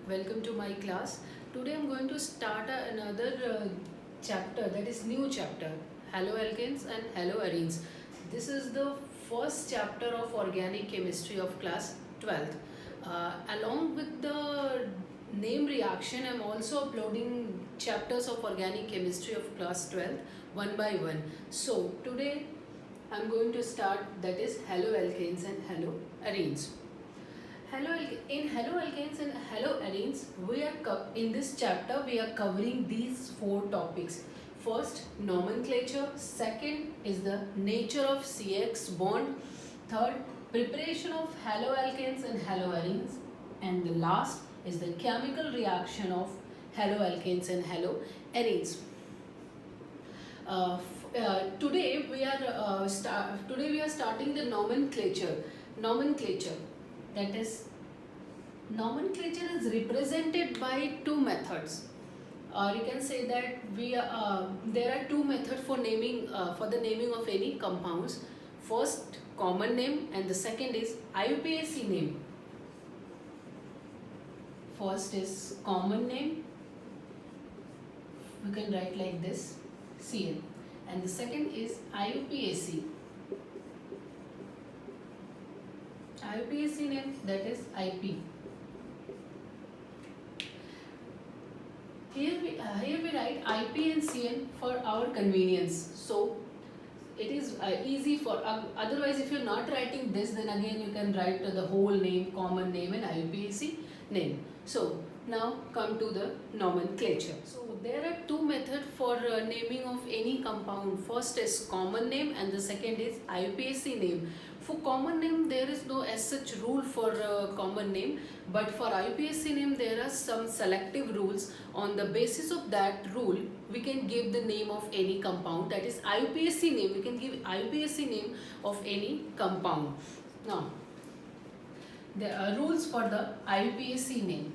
welcome to my class. Today I'm going to start another chapter, that is new chapter, haloalkanes and haloarenes. This is the first chapter of organic chemistry of class 12th. Along with the name reaction, I'm also uploading chapters of organic chemistry of class 12th one by one. So today I'm going to start, that is haloalkanes and haloarenes. In haloalkanes and haloarenes, in this chapter we are covering these four topics. First, nomenclature. Second is the nature of CX bond. Third, preparation of haloalkanes and haloarenes. And the last is the chemical reaction of haloalkanes and haloarenes. Today we are starting the nomenclature. That is, nomenclature is represented by two methods. Or you can say that there are two methods for naming for the naming of any compounds. First, common name, and the second is IUPAC name. First is common name. We can write like this, CN, and the second is IUPAC. IUPAC name, that is IP. Here we write IP and CN for our convenience. So it is easy for otherwise if you're not writing this, then again you can write the whole name, common name, and IUPAC name. So now come to the nomenclature. So there are two methods for naming of any compound. First is common name and the second is IUPAC name. For common name there is no as such rule for common name, but for IUPAC name there are some selective rules. On the basis of that rule we can give the name of any compound, that is IUPAC name. We can give IUPAC name of any compound. Now there are rules for the IUPAC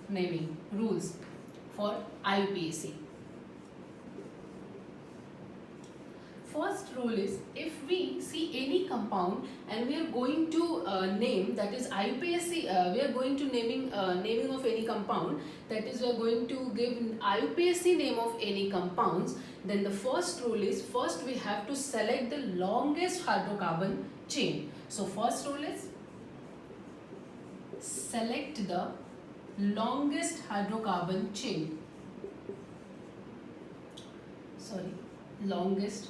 naming rules for IUPAC. First rule is, if we see any compound and we are going to name, that is IUPAC, we are going to naming of any compound, that is we are going to give IUPAC name of any compounds, then the first rule is, first we have to select the longest hydrocarbon chain. So first rule is, select the longest hydrocarbon chain. Longest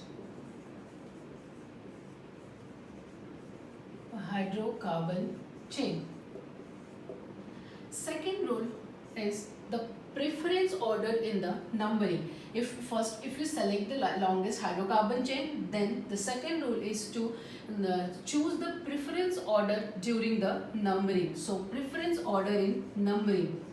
hydrocarbon chain. Second rule is the preference order in the numbering. If you select the longest hydrocarbon chain, then the second rule is to choose the preference order during the numbering. So preference order in numbering.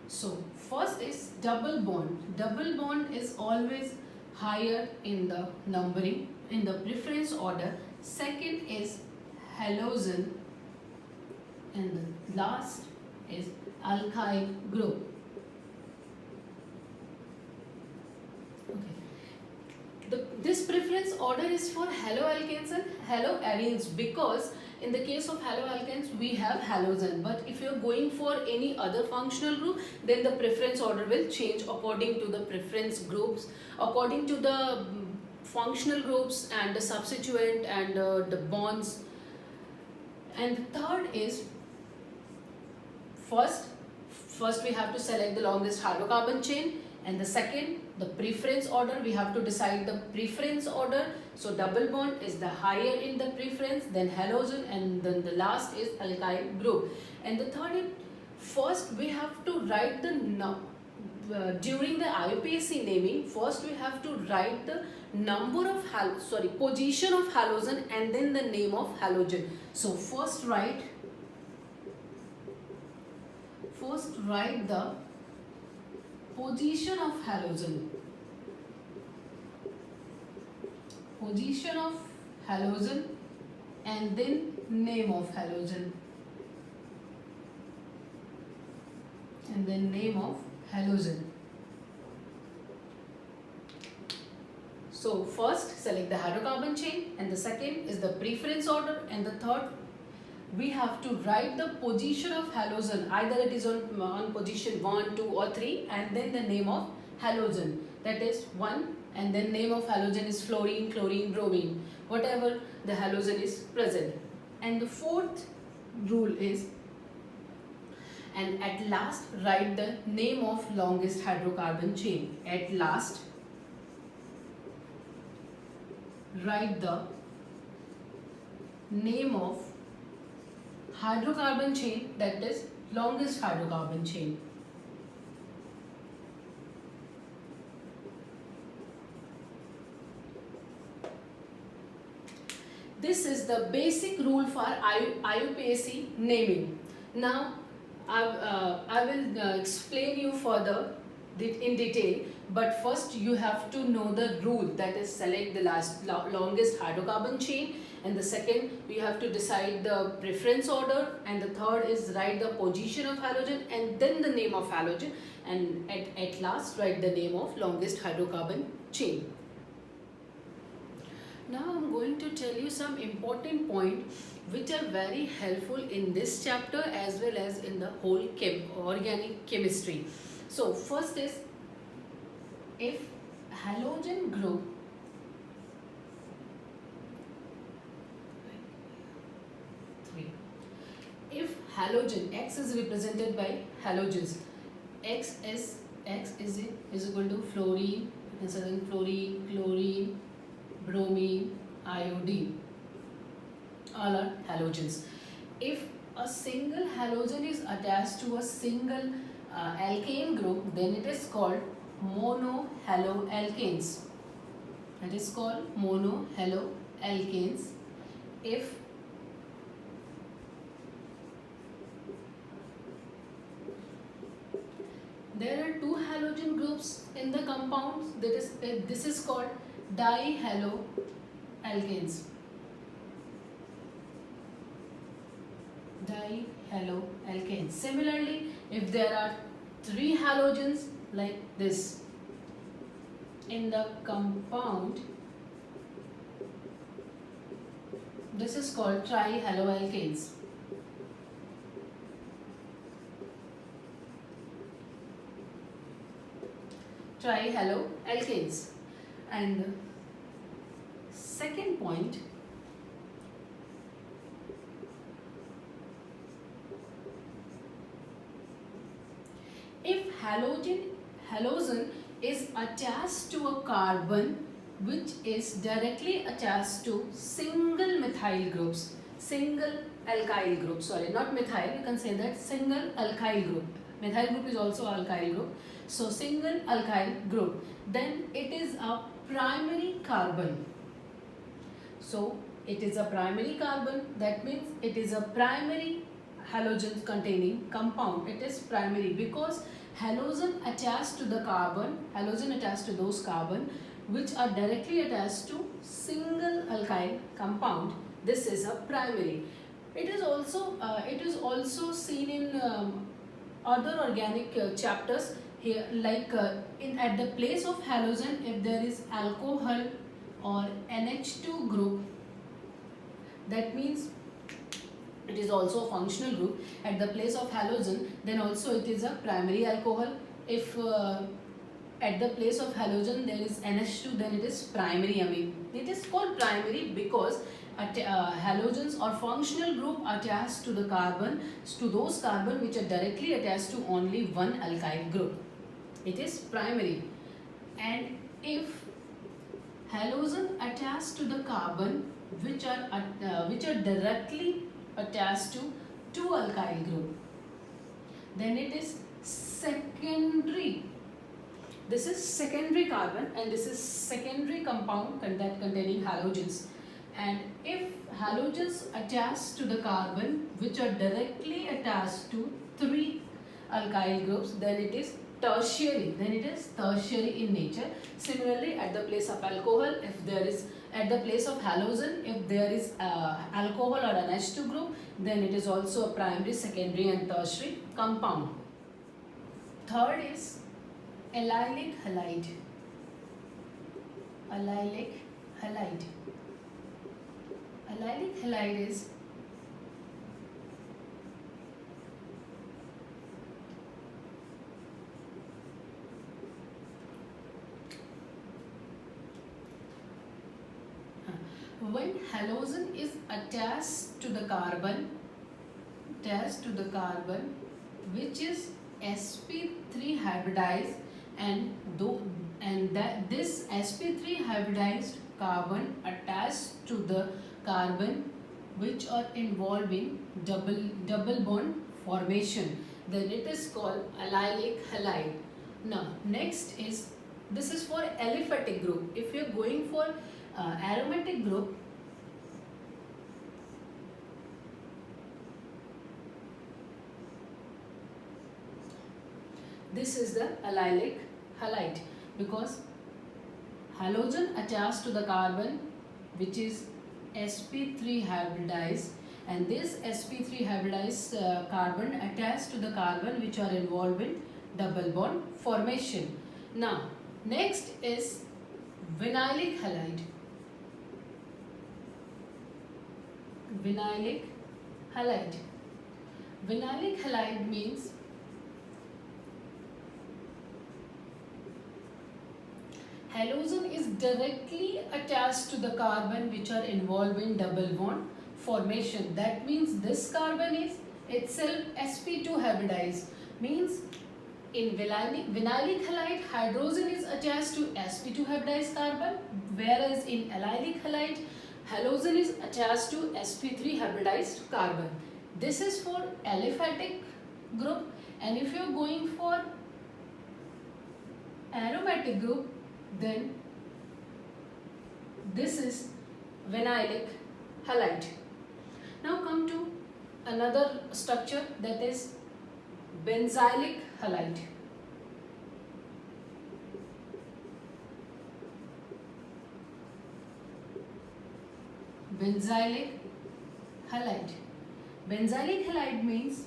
So first is double bond. Double bond is always higher in the numbering, in the preference order. Second is halogen, and the last is alkyl group. Okay. This preference order is for haloalkanes and haloarenes, because in the case of haloalkanes we have halogen, but if you are going for any other functional group, then the preference order will change according to the preference groups, according to the functional groups and the substituent and the bonds. And the third is, first we have to select the longest hydrocarbon chain, and the second, the preference order, we have to decide the preference order. So double bond is the higher in the preference, then halogen, and then the last is alkyl group. And the third is, first we have to write the during the IUPAC naming, first we have to write the number of position of halogen and then the name of halogen. So first write the position of halogen. Position of halogen and then name of halogen. And then name of halogen. So first select the hydrocarbon chain, and the second is the preference order, and the third we have to write the position of halogen, either it is on position 1, 2 or 3, and then the name of halogen, that is 1, and then name of halogen is fluorine, chlorine, bromine, whatever the halogen is present. And the fourth rule is, and at last write the name of longest hydrocarbon chain. At last write the name of hydrocarbon chain, that is longest hydrocarbon chain. This is the basic rule for IUPAC naming. Now I will explain you further in detail, but first you have to know the rule, that is select the longest hydrocarbon chain, and the second we have to decide the preference order, and the third is write the position of halogen and then the name of halogen, and at last write the name of longest hydrocarbon chain. Now I am going to tell you some important points which are very helpful in this chapter as well as in the whole organic chemistry. So first is, if halogen group if halogen, X is represented by halogens, X is equal to fluorine, fluorine, chlorine, bromine, iodine, all are halogens. If a single halogen is attached to a single alkane group, then it is called monohaloalkanes. It is called monohaloalkanes. If there are two halogen groups in the compounds, this is called dihaloalkanes. Dihaloalkanes. Similarly, if there are three halogens like this in the compound, this is called trihaloalkanes. Trihaloalkanes. And second point, if halogen is attached to a carbon which is directly attached to single methyl groups, single alkyl group, sorry, not methyl, you can say that single alkyl group. Methyl group is also alkyl group. So single alkyl group, then it is a primary carbon. So it is a primary carbon, that means it is a primary halogen containing compound. It is primary because halogen attached to the carbon, halogen attached to those carbon which are directly attached to single alkyl compound. This is a primary. It is also seen in other organic chapters here, like at the place of halogen, if there is alcohol or NH2 group, that means it is also a functional group. At the place of halogen, then also it is a primary alcohol. If at the place of halogen there is NH2, then it is primary amine. It is called primary because halogens or functional group attached to the carbon, to those carbon which are directly attached to only one alkyl group. It is primary. And if halogen attached to the carbon which are directly attached to two alkyl group, then it is secondary. This is secondary carbon and this is secondary compound containing halogens. And if halogens attach to the carbon which are directly attached to three alkyl groups, then it is tertiary. Then it is tertiary in nature. Similarly, at the place of alcohol, if there is at the place of halogen, if there is alcohol or an H2 group, then it is also a primary, secondary and tertiary compound. Third is allylic halide. allylic halide. Allylic halide is when halogen is attached to the carbon, which is sp3 hybridized, and that this sp3 hybridized carbon attached to the carbon which are involved in double bond formation, then it is called allylic halide. Now next is, this is for aliphatic group. If you are going for aromatic group, this is the allylic halide, because halogen attached to the carbon which is sp3 hybridized, and this sp3 hybridized carbon attached to the carbon which are involved in double bond formation. Now next is vinylic halide. Vinylic halide. Vinylic halide means halogen is directly attached to the carbon which are involved in double bond formation. That means this carbon is itself sp2 hybridized. Means in vinylic halide, hydrogen is attached to sp2 hybridized carbon, whereas in allylic halide, halogen is attached to sp3 hybridized carbon. This is for aliphatic group, and if you are going for aromatic group, then this is vinylic halide. Now come to another structure, that is benzylic halide. Benzylic halide. Benzylic halide means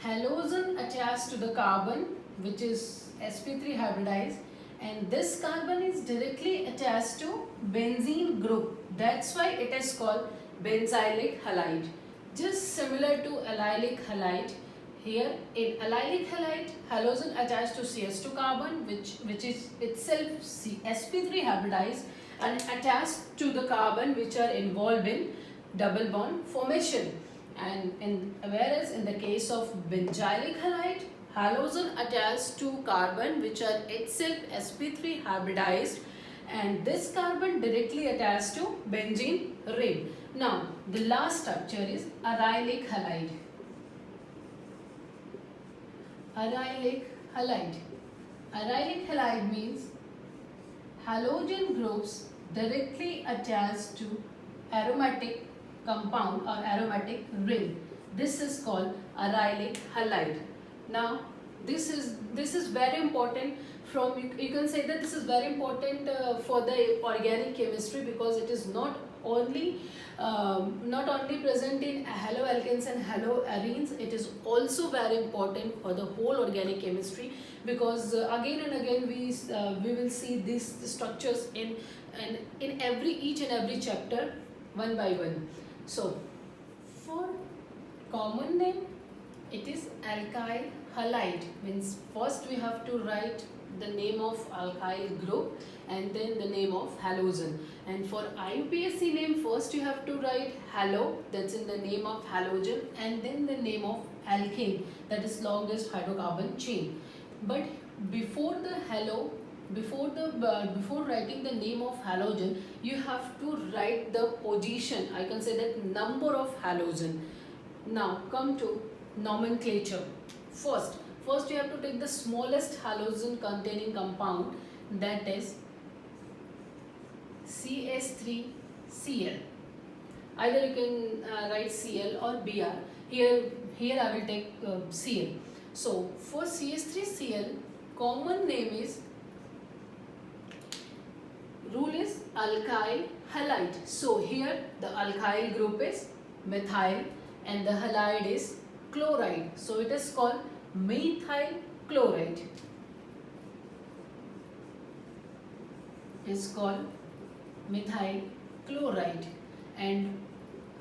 halogen attached to the carbon which is sp3 hybridized, and this carbon is directly attached to benzene group. That's why it is called benzylic halide. Just similar to allylic halide. Here in allylic halide, halogen attached to CS2 carbon which is itself sp3 hybridized and attached to the carbon which are involved in double bond formation. And whereas in the case of benzylic halide, halogen attached to carbon which are itself sp3 hybridized, and this carbon directly attached to benzene ring. Now the last structure is arylic halide. Arylic halide. Arylic halide means halogen groups directly attached to aromatic compound or aromatic ring. This is called arylic halide. Now this is very important. From you can say that this is very important for the organic chemistry, because it is not only present in haloalkanes and haloarenes, it is also very important for the whole organic chemistry, because again and again we will see these structures in each and every chapter one by one. So for common name, it is alkyl halide. Means first we have to write the name of alkyl group and then the name of halogen. And for IUPAC name, first you have to write halo, that's in the name of halogen, and then the name of alkane, that is longest hydrocarbon chain. But before the halo, before writing the name of halogen, you have to write the position, I can say that number of halogen. Now come to nomenclature. First you have to take the smallest halogen containing compound, that is CS3Cl. Either you can write Cl or Br. Here I will take Cl. So for CS3Cl, common name is, rule is alkyl halide. So here the alkyl group is methyl and the halide is chloride, so it is called methyl chloride. Is called methyl chloride, and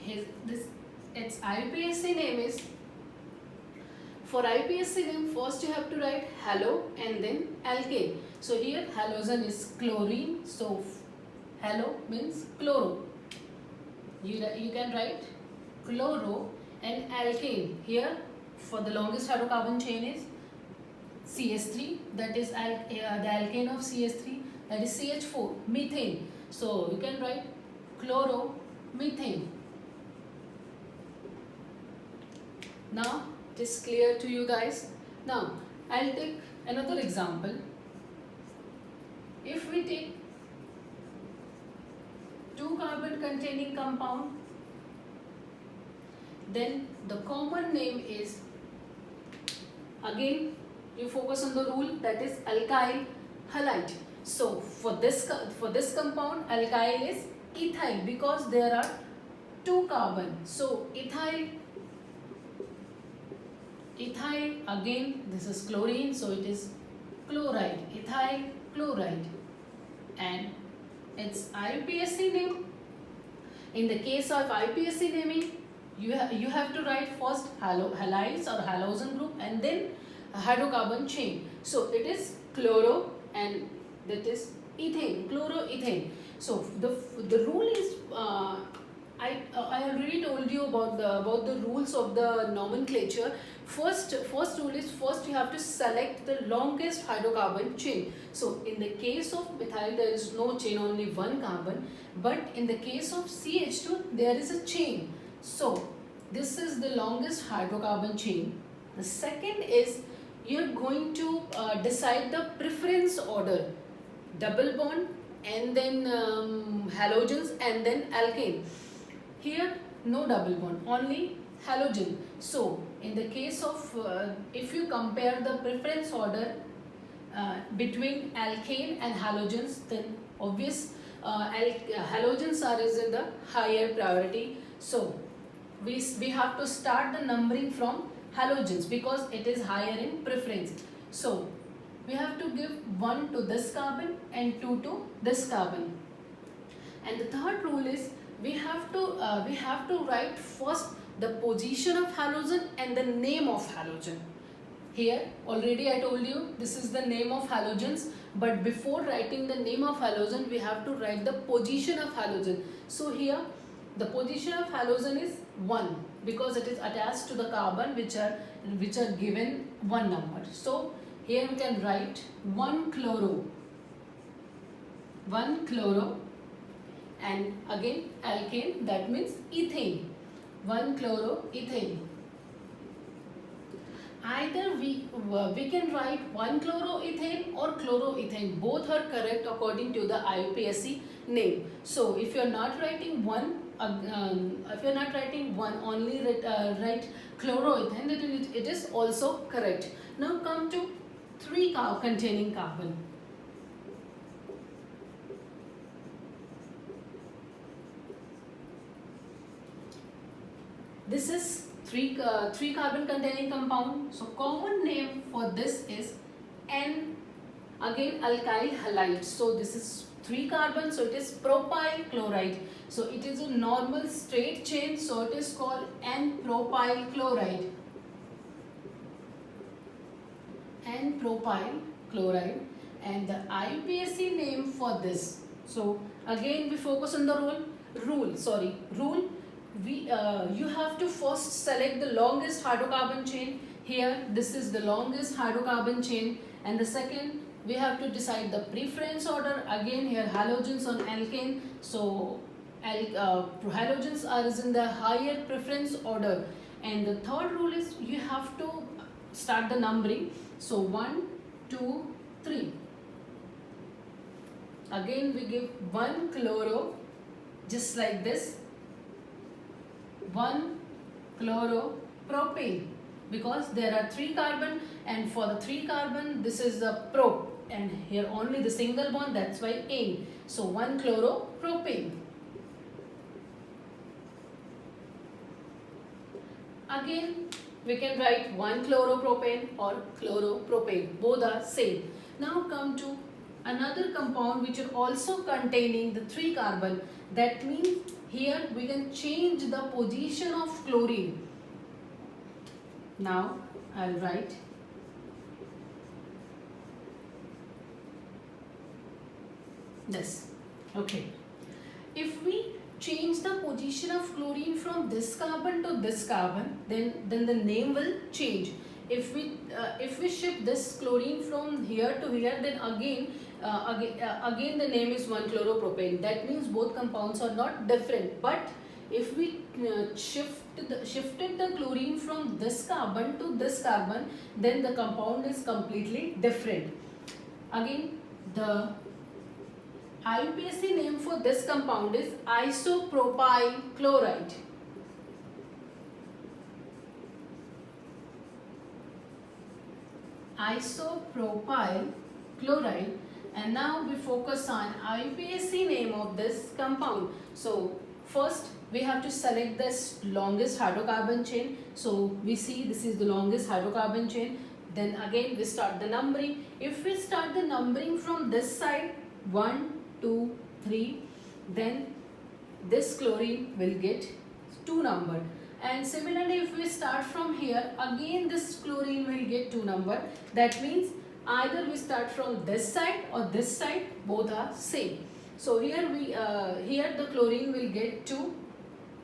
its IUPAC name is, for IUPAC name first you have to write halo and then alkane. So here halogen is chlorine, so halo means chloro. You can write chloro, and alkane here for the longest hydrocarbon chain is CH3, that is the alkane of CH3, that is CH4, methane. So you can write chloromethane. Now it is clear to you guys. Now I'll take another example. If we take 2 carbon containing compound, then the common name is, again you focus on the rule, that is alkyl halide. So for this compound, alkyl is ethyl, because there are 2 carbon. So ethyl, again this is chlorine, so it is chloride, ethyl chloride, and its IUPAC name. In the case of IUPAC naming, you have to write first halides or halogen group and then a hydrocarbon chain. So it is chloro, and that is ethane, chloroethane. So the rule is, I already told you about the rules of the nomenclature. First rule is, first you have to select the longest hydrocarbon chain. So in the case of methyl there is no chain, only 1 carbon, but in the case of CH2 there is a chain. So this is the longest hydrocarbon chain. The second is, you are going to decide the preference order, double bond and then halogens and then alkane. Here no double bond, only halogen. So in the case of, if you compare the preference order between alkane and halogens, then obvious halogens are in the higher priority. So we have to start the numbering from halogens because it is higher in preference. So we have to give 1 to this carbon and 2 to this carbon. And the third rule is, we have to write first the position of halogen and the name of halogen. Here already I told you this is the name of halogens, but before writing the name of halogen we have to write the position of halogen. So here the position of halogen is 1 because it is attached to the carbon which are given 1 number. So here we can write 1 chloro, and again alkane, that means ethane, 1 chloroethane. Either we can write 1 chloroethane or chloroethane, both are correct according to the IUPAC name. So if you are not writing one, only write chloroethane, then it is also correct. Now come to 3 containing carbon. This is 3 carbon containing compound. So common name for this is N, again alkyl halide. So this is 3 carbon, so it is propyl chloride. So it is a normal straight chain, so it is called N-propyl chloride. N-propyl chloride, and the IUPAC name for this. So again we focus on the rule. You have to first select the longest hydrocarbon chain. Here this is the longest hydrocarbon chain, and the second we have to decide the preference order. Again here halogens on alkane, so halogens are in the higher preference order. And the third rule is, you have to start the numbering. So 1, 2, 3. Again we give 1 chloro, just like this, 1 chloropropane, because there are 3 carbon, and for the 3 carbon this is the pro, and here only the single bond, that's why ane. So 1 chloropropane. Again we can write 1-chloropropane or chloropropane. Both are same. Now come to another compound which are also containing the 3 carbon. That means here we can change the position of chlorine. Now I'll write this. Okay. If we change the position of chlorine from this carbon to this carbon, then the name will change. If we shift this chlorine from here to here, then again the name is 1-chloropropane. That means both compounds are not different. But if we shifted the chlorine from this carbon to this carbon, then the compound is completely different. Again, the IUPAC name for this compound is isopropyl chloride. Isopropyl chloride. And now we focus on IUPAC name of this compound. So first we have to select this longest hydrocarbon chain. So we see this is the longest hydrocarbon chain. Then again we start the numbering. If we start the numbering from this side, 1, 2, 3, then this chlorine will get 2 number. And similarly, if we start from here, again this chlorine will get 2 number. That means either we start from this side or this side, both are same. So here the chlorine will get to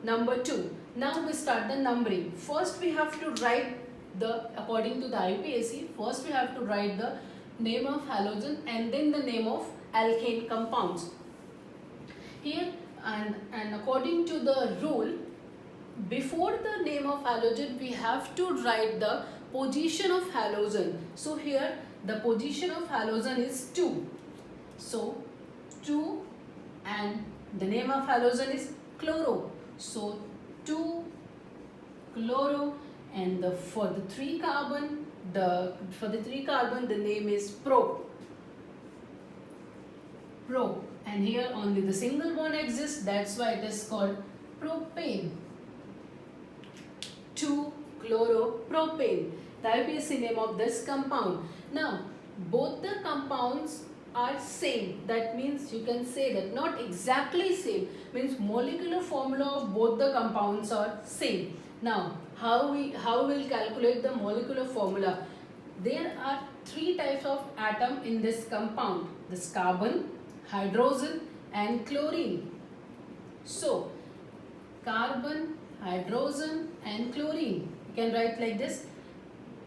number 2. Now we start the numbering. First we have to write according to the IUPAC, first we have to write the name of halogen and then the name of alkane compounds. Here and according to the rule, before the name of halogen we have to write the position of halogen. So here the position of halogen is 2. So 2 and the name of halogen is chloro. So 2 chloro, and for the 3 carbon the name is pro. And here only the single bond exists, that's why it is called propane. 2-chloropropane, the IUPAC name of this compound. Now both the compounds are same, that means you can say that not exactly same, means molecular formula of both the compounds are same. Now how we'll calculate the molecular formula? There are 3 types of atom in this compound, this carbon, hydrogen and chlorine. So carbon, hydrogen and chlorine, you can write like this.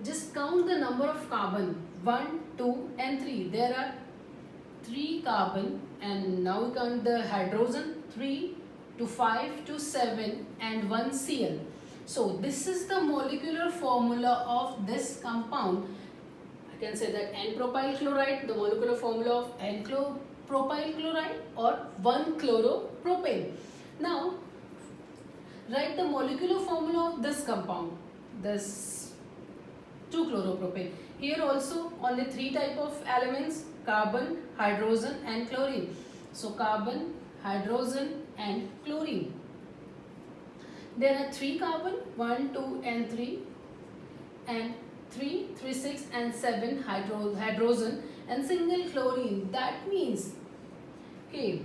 Just count the number of carbon, 1, 2 and 3. There are 3 carbon, and now we count the hydrogen, 3 to 5 to 7 and 1 Cl. So this is the molecular formula of this compound. I can say that N-propyl chloride, the molecular formula of N-propyl chloride or 1-chloropropane. Now write the molecular formula of this compound, this 2-chloropropane. Here also only 3 type of elements, carbon, hydrogen and chlorine. So carbon, hydrogen and chlorine. There are 3 carbon, 1, 2 and 3, and 3, 3, 6 and 7 hydrogen and single chlorine. That means, okay,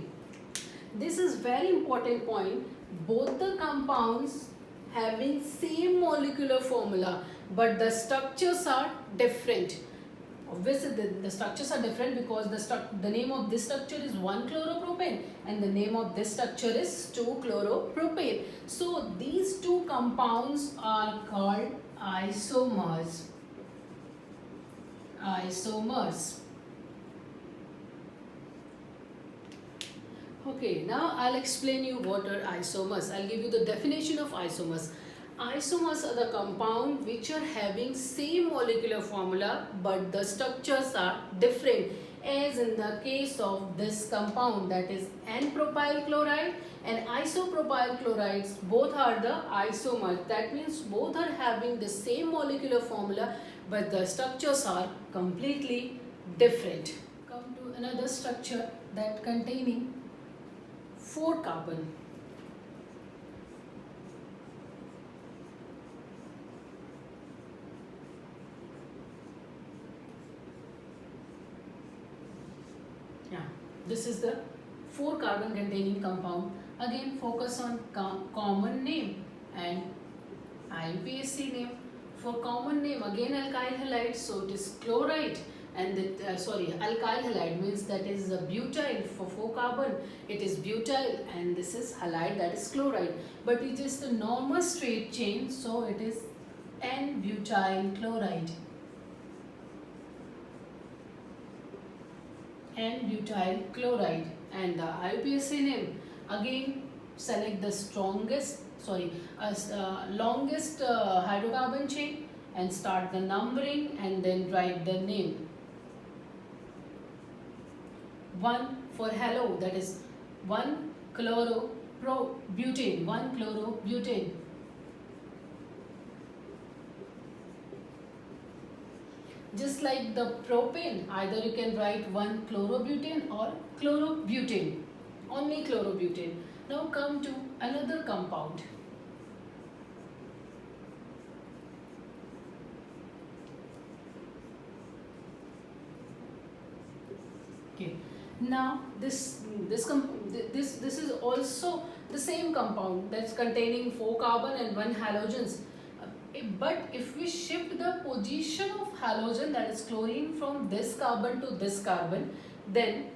this is very important point. Both the compounds having same molecular formula, but the structures are different. Obviously the structures are different because the name of this structure is 1-chloropropane and the name of this structure is 2-chloropropane. So these 2 compounds are called isomers. Okay, now I'll explain you what are isomers. I'll give you the definition of isomers. Isomers are the compound which are having same molecular formula but the structures are different, as in the case of this compound, that is N-propyl chloride and isopropyl chlorides. Both are the isomers. That means both are having the same molecular formula but the structures are completely different. Come to another structure that containing 4 carbon. This is the 4 carbon containing compound. Again focus on common name and IUPAC name. For common name, again alkyl halide, so it is chloride, and alkyl halide means that is butyl. For 4 carbon it is butyl, and this is halide, that is chloride, but it is the normal straight chain, so it is N-butyl chloride. N-butyl chloride. And the IUPAC name, again select the longest hydrocarbon chain and start the numbering and then write the name. 1 for halo, that is 1 chloropropane, 1 chloropropane. Just like the propane, either you can write 1 chlorobutane or chlorobutane, only chlorobutane. Now come to another compound. Okay. Now this is also the same compound that's containing 4 carbon and 1 halogens. But if we shift the position of halogen, that is chlorine, from this carbon to this carbon, then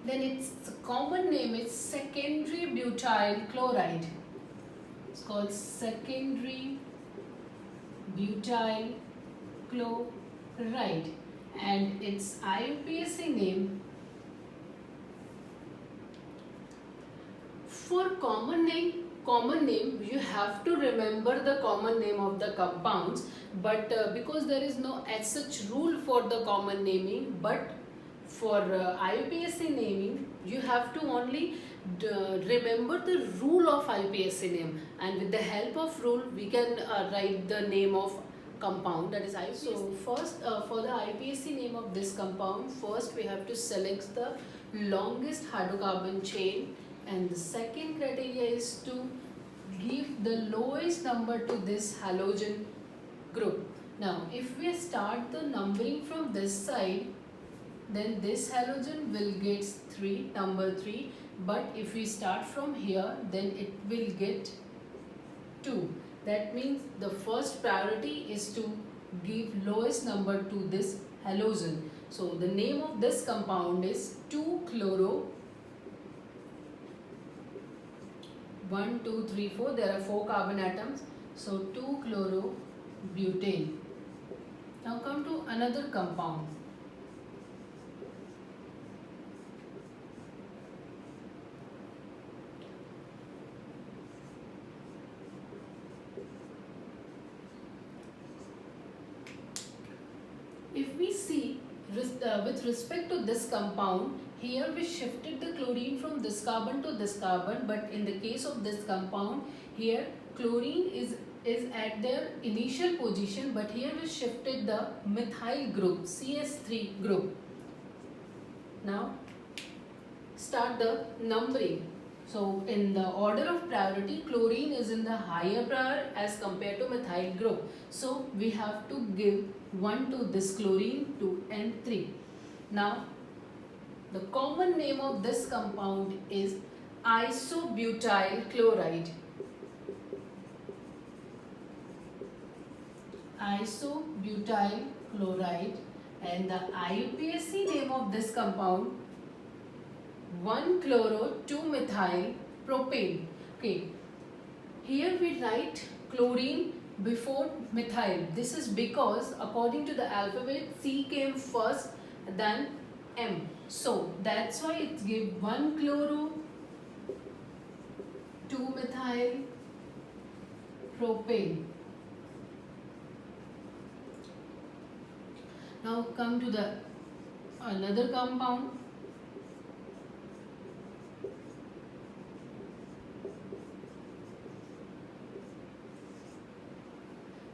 its common name is secondary butyl chloride. It's called secondary butyl chloride, and its IUPAC name. For common name you have to remember the common name of the compounds, but because there is no as such rule for the common naming, but for IUPAC naming you have to only remember the rule of IUPAC name, and with the help of rule we can write the name of compound, that is IUPAC. So first for the IUPAC name of this compound, first we have to select the longest hydrocarbon chain, and the second criteria is to give the lowest number to this halogen group. Now if we start the numbering from this side, then this halogen will get number 3, but if we start from here, then it will get 2. That means the first priority is to give lowest number to this halogen. So the name of this compound is 2-chloro 1, 2, 3, 4. There are 4 carbon atoms. So 2-chlorobutane. Now come to another compound. If we see with respect to this compound, here we shifted the chlorine from this carbon to this carbon, but in the case of this compound, here chlorine is at their initial position, but here we shifted the methyl group, CS3 group. Now start the numbering. So in the order of priority, chlorine is in the higher prior as compared to methyl group. So we have to give 1 to this chlorine to N3. Now the common name of this compound is isobutyl chloride. Isobutyl chloride, and the IUPAC name of this compound 1-chloro-2-methyl propane. Okay, here we write chlorine before methyl. This is because according to the alphabet, C came first, then M. So that's why it gives 1-chloro-2-methyl propane. Now come to the another compound.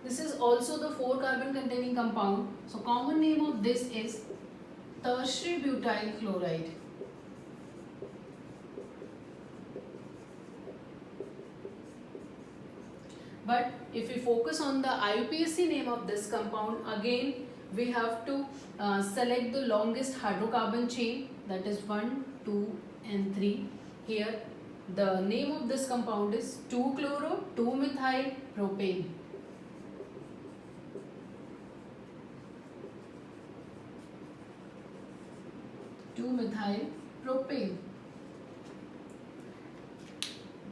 This is also the 4 carbon containing compound. So common name of this is tertiary butyl chloride. But if we focus on the IUPAC name of this compound, again we have to select the longest hydrocarbon chain, that is 1, 2 and 3. Here the name of this compound is 2-chloro 2-methyl propane. Methyl propane.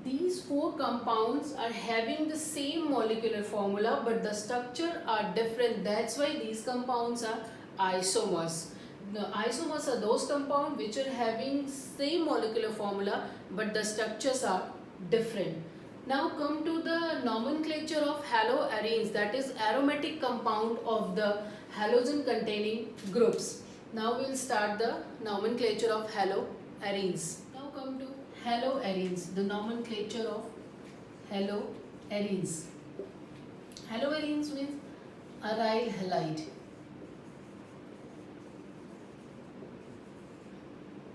These four compounds are having the same molecular formula, but the structure are different. That's why these compounds are isomers. The isomers are those compounds which are having same molecular formula, but the structures are different. Now come to the nomenclature of haloarenes, that is aromatic compound of the halogen containing groups. Now we will start the nomenclature of haloarenes. Now come to haloarenes, the nomenclature of haloarenes. Haloarenes means aryl halide.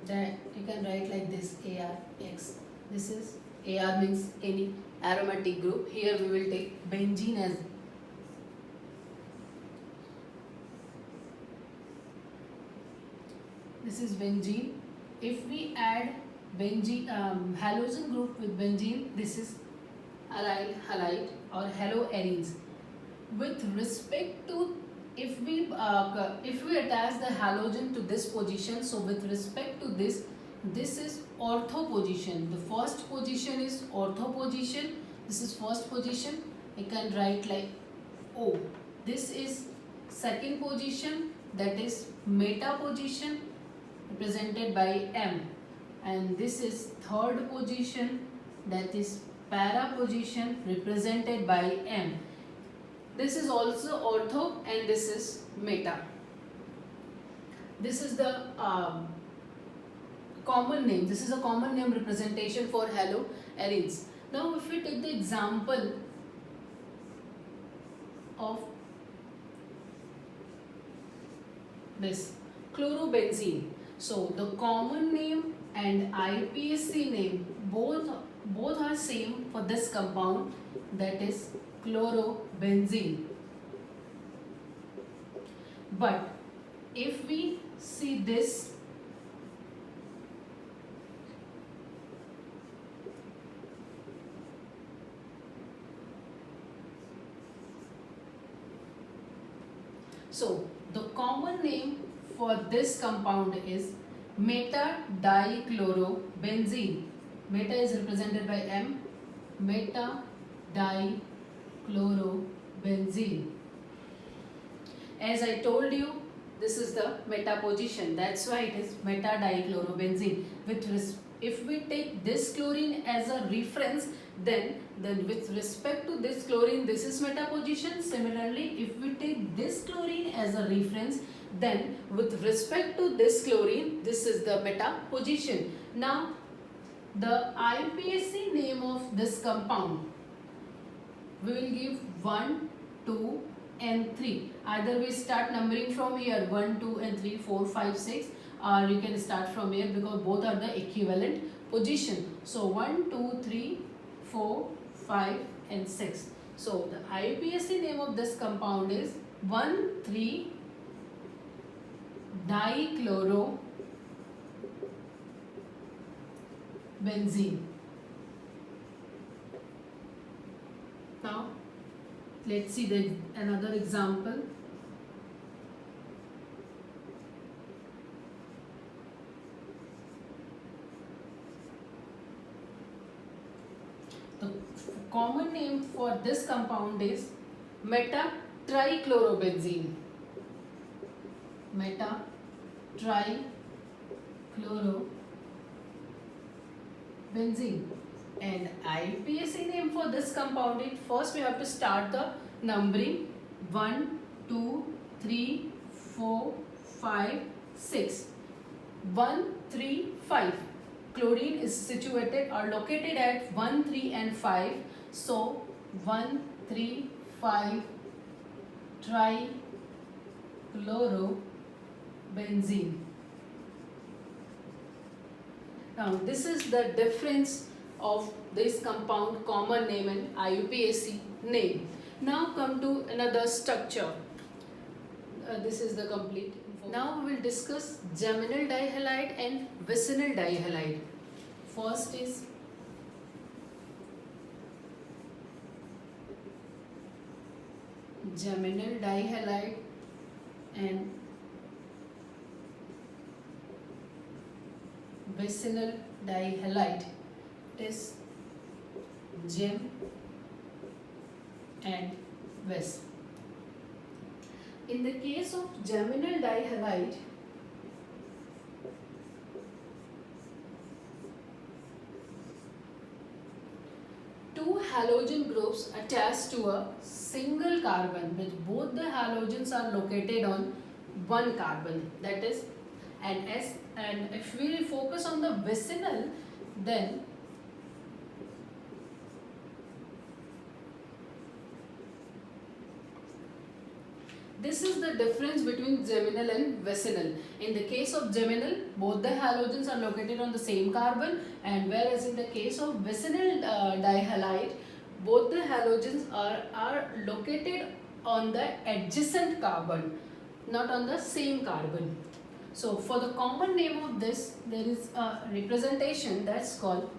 That you can write like this, ARX. This is AR means any aromatic group. Here we will take benzene as this is benzene. If we add benzene halogen group with benzene, this is aryl halide or haloarenes. With respect to if we attach the halogen to this position, so with respect to this is ortho position. The first position is ortho position. This is first position. I can write like O. This is second position, that is meta position, represented by M, and this is third position, that is para position, represented by M. This is also ortho and this is meta. This is the common name. This is a common name representation for haloarenes. Now if we take the example of this chlorobenzene, so the common name and IPSC name both are same for this compound, that is chlorobenzene. But if we see this, so the common name for this compound is meta-dichlorobenzene. Meta is represented by M, meta-dichlorobenzene. As I told you, this is the meta position. That's why it is meta-dichlorobenzene. If we take this chlorine as a reference, then with respect to this chlorine, this is meta position. Similarly, if we take this chlorine as a reference, then with respect to this chlorine, this is the meta position. Now, the IPSC name of this compound, we will give 1, 2 and 3. Either we start numbering from here 1, 2 and 3, 4, 5, 6, or you can start from here because both are the equivalent position. So 1, 2, 3, 4, 5 and 6. So the IPSC name of this compound is 1,3-dichlorobenzene. Now let's see another example. The common name for this compound is meta-trichlorobenzene. Meta-trichlorobenzene. And IPSC name for this compound is, first we have to start the numbering 1, 2, 3, 4, 5, 6. 1, 3, 5. Chlorine is situated or located at 1, 3 and 5. So 1, 3, 5 trichlorobenzene. Now this is the difference of this compound common name and IUPAC name. Now come to another structure. This is the complete info. Now we will discuss geminal dihalide and vicinal dihalide. First is geminal dihalide and vicinal dihalide. It is gem and vis. In the case of geminal dihalide, two halogen groups attached to a single carbon, which both the halogens are located on one carbon. That is, and if we focus on the vicinal, then this is the difference between geminal and vicinal. In the case of geminal, both the halogens are located on the same carbon, and whereas in the case of vicinal dihalide, both the halogens are located on the adjacent carbon, not on the same carbon. So for the common name of this, there is a representation that's called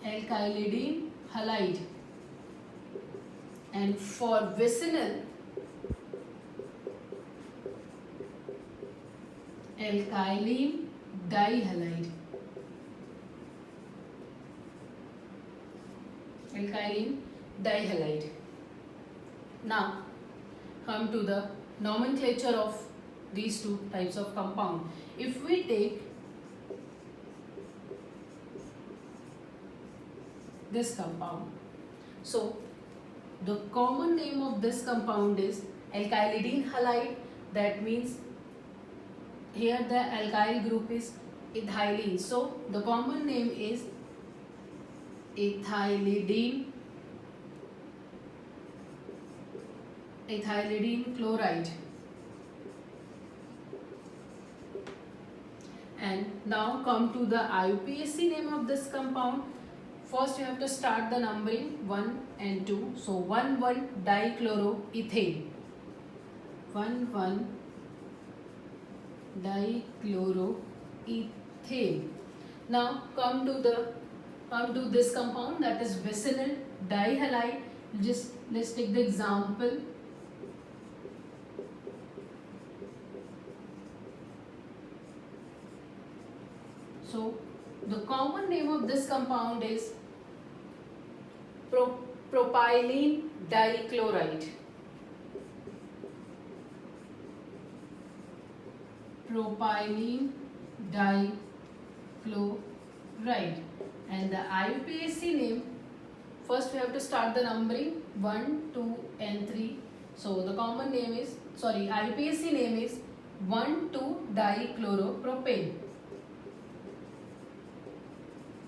alkylidene halide, and for vicinal, alkylene dihalide. Alkylene dihalide. Now come to the nomenclature of these two types of compound. If we take this compound, so the common name of this compound is alkylidene halide. That means here the alkyl group is ethylene. So the common name is ethylidene chloride. And now come to the IUPAC name of this compound. First you have to start the numbering 1 and 2. So 1,1-dichloroethane. 1,1-dichloroethane. Now come to this compound, that is vicinal dihalide. Let's take the example. So the common name of this compound is propylene dichloride. Propylene dichloride. And the IUPAC name, first we have to start the numbering 1, 2 and 3. So the common name is, IUPAC name is 1,2-dichloropropane.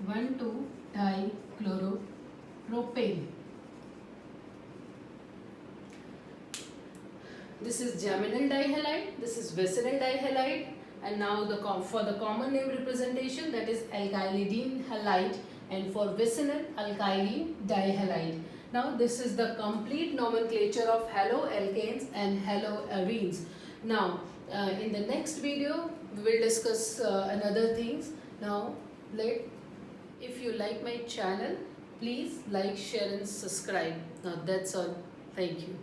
1,2-dichloropropane. This is geminal dihalide, this is vicinal dihalide, and now for the common name representation, that is alkylidene halide, and for vicinal, alkylene dihalide. Now this is the complete nomenclature of haloalkanes and haloarenes. Now in the next video we will discuss another things. Now if you like my channel, please like, share and subscribe. Now that's all. Thank you.